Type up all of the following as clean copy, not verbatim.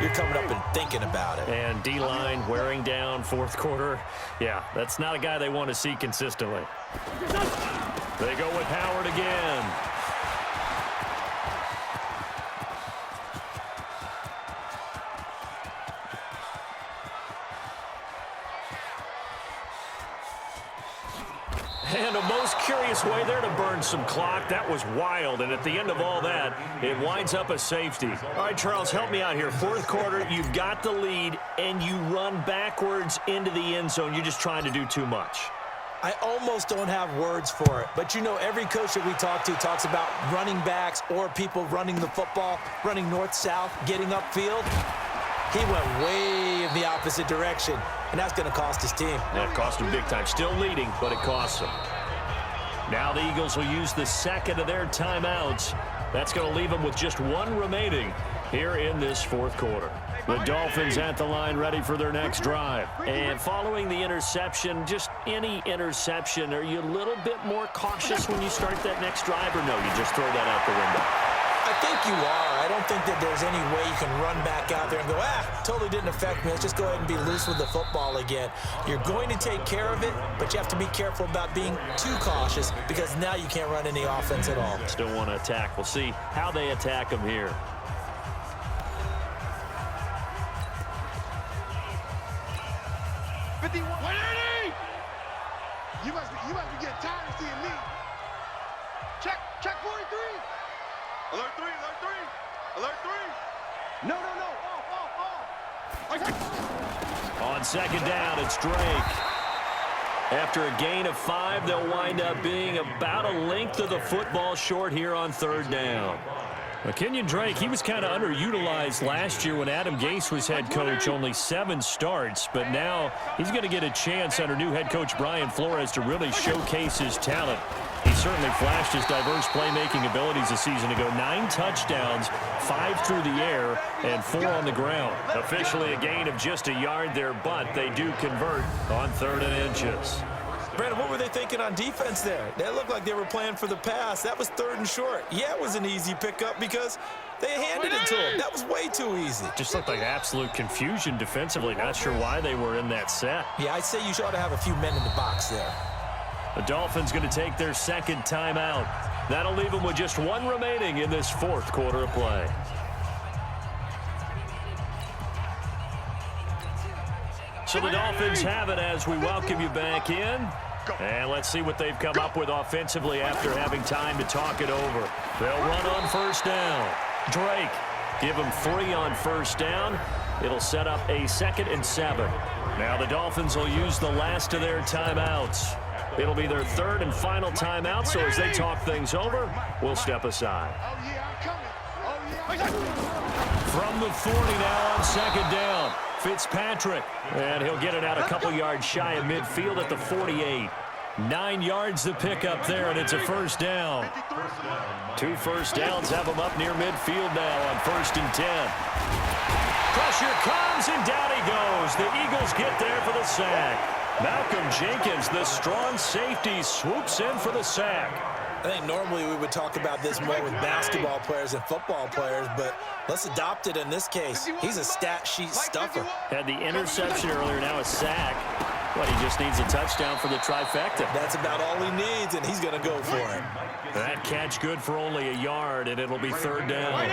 you're coming up and thinking about it. And D-line wearing down fourth quarter. Yeah, that's not a guy they want to see consistently. They go with Howard again. And a most curious way there to burn some clock. That was wild. And at the end of all that, it winds up a safety. All right, Charles, help me out here. Fourth quarter, you've got the lead, and you run backwards into the end zone. You're just trying to do too much. I almost don't have words for it. But, you know, every coach that we talk to talks about running backs or people running the football, running north-south, getting upfield. He went way in the opposite direction, and that's going to cost his team. Yeah, it cost him big time. Still leading, but it costs him. Now the Eagles will use the second of their timeouts. That's going to leave them with just one remaining here in this fourth quarter. The Dolphins at the line ready for their next drive. And following the interception, just any interception, are you a little bit more cautious when you start that next drive, or no, you just throw that out the window? I think you are. I don't think that there's any way you can run back out there and go, totally didn't affect me. Let's just go ahead and be loose with the football again. You're going to take care of it, but you have to be careful about being too cautious because now you can't run any offense at all. Still want to attack. We'll see how they attack them here. You must be getting tired of seeing me. Check 43. Alert 3, alert 3. Alert 3. No. Off. On second down, it's Drake. After a gain of 5, they'll wind up being about a length of the football short here on third down. Kenyon Drake, he was kind of underutilized last year when Adam Gase was head coach, only 7 starts. But now he's going to get a chance under new head coach Brian Flores to really showcase his talent. He certainly flashed his diverse playmaking abilities a season ago. 9 touchdowns, 5 through the air, and 4 on the ground. Officially a gain of just a yard there, but they do convert on 3rd and inches. Brandon, what were they thinking on defense there? They looked like they were playing for the pass. That was 3rd and short. Yeah, it was an easy pickup because they handed it to him. That was way too easy. Just looked like absolute confusion defensively. Not sure why they were in that set. Yeah, I'd say you ought to have a few men in the box there. The Dolphins going to take their second timeout. That'll leave them with just 1 remaining in this fourth quarter of play. So the Dolphins have it as we welcome you back in. And let's see what they've come up with offensively after having time to talk it over. They'll run on first down. Drake, give them 3 on first down. It'll set up a 2nd and 7. Now the Dolphins will use the last of their timeouts. It'll be their 3rd and final timeout, so as they talk things over, we'll step aside. From the 40 now on second down, Fitzpatrick. And he'll get it out a couple yards shy of midfield at the 48. 9 yards to pick up there, and it's a first down. 2 first downs have him up near midfield now on 1st and 10. Pressure comes, and down he goes. The Eagles get there for the sack. Malcolm Jenkins, the strong safety, swoops in for the sack. I think normally we would talk about this more with basketball players and football players, but let's adopt it in this case. He's a stat sheet stuffer. Had the interception earlier, now a sack. But he just needs a touchdown for the trifecta. That's about all he needs, and he's going to go for it. That catch good for only a yard, and it'll be 3rd down.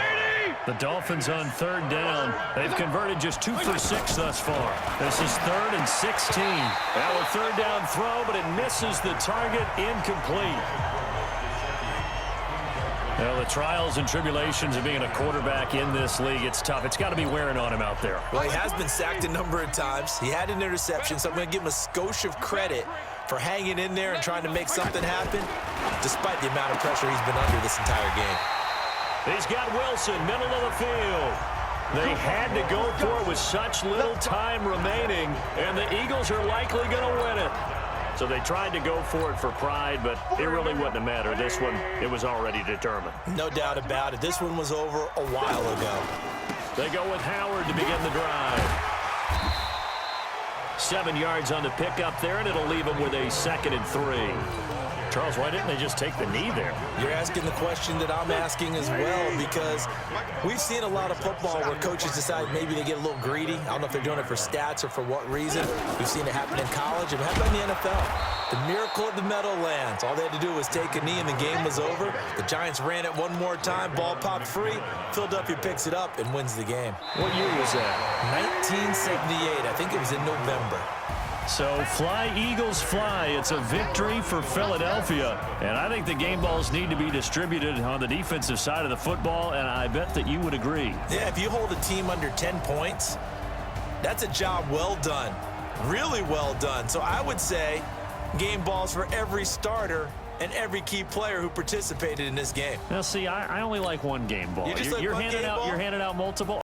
The Dolphins on 3rd down. They've converted just 2 for 6 thus far. This is 3rd and 16. Now a 3rd down throw, but it misses the target, incomplete. Well, the trials and tribulations of being a quarterback in this league, it's tough. It's got to be wearing on him out there. Well, he has been sacked a number of times. He had an interception, so I'm going to give him a skosh of credit for hanging in there and trying to make something happen, despite the amount of pressure he's been under this entire game. He's got Wilson, middle of the field. They had to go for it with such little time remaining, and the Eagles are likely going to win it. So they tried to go for it for pride, but it really wouldn't have mattered. This one, it was already determined. No doubt about it. This one was over a while ago. They go with Howard to begin the drive. 7 yards on the pickup there, and it'll leave them with a 2nd and 3. Charles, why didn't they just take the knee there? You're asking the question that I'm asking as well, because we've seen a lot of football where coaches decide maybe they get a little greedy. I don't know if they're doing it for stats or for what reason. We've seen it happen in college and happen in the NFL. The miracle of the Meadowlands. All they had to do was take a knee and the game was over. The Giants ran it one more time. Ball popped free. Philadelphia picks it up and wins the game. What year was that? 1978. I think it was in November. So fly, Eagles, fly. It's a victory for Philadelphia. And I think the game balls need to be distributed on the defensive side of the football, and I bet that you would agree. Yeah, if you hold a team under 10 points, that's a job well done. Really well done. So I would say game balls for every starter and every key player who participated in this game. Now, see, I only like one game ball. You just like you're one handing game out, ball? You're handing out multiple.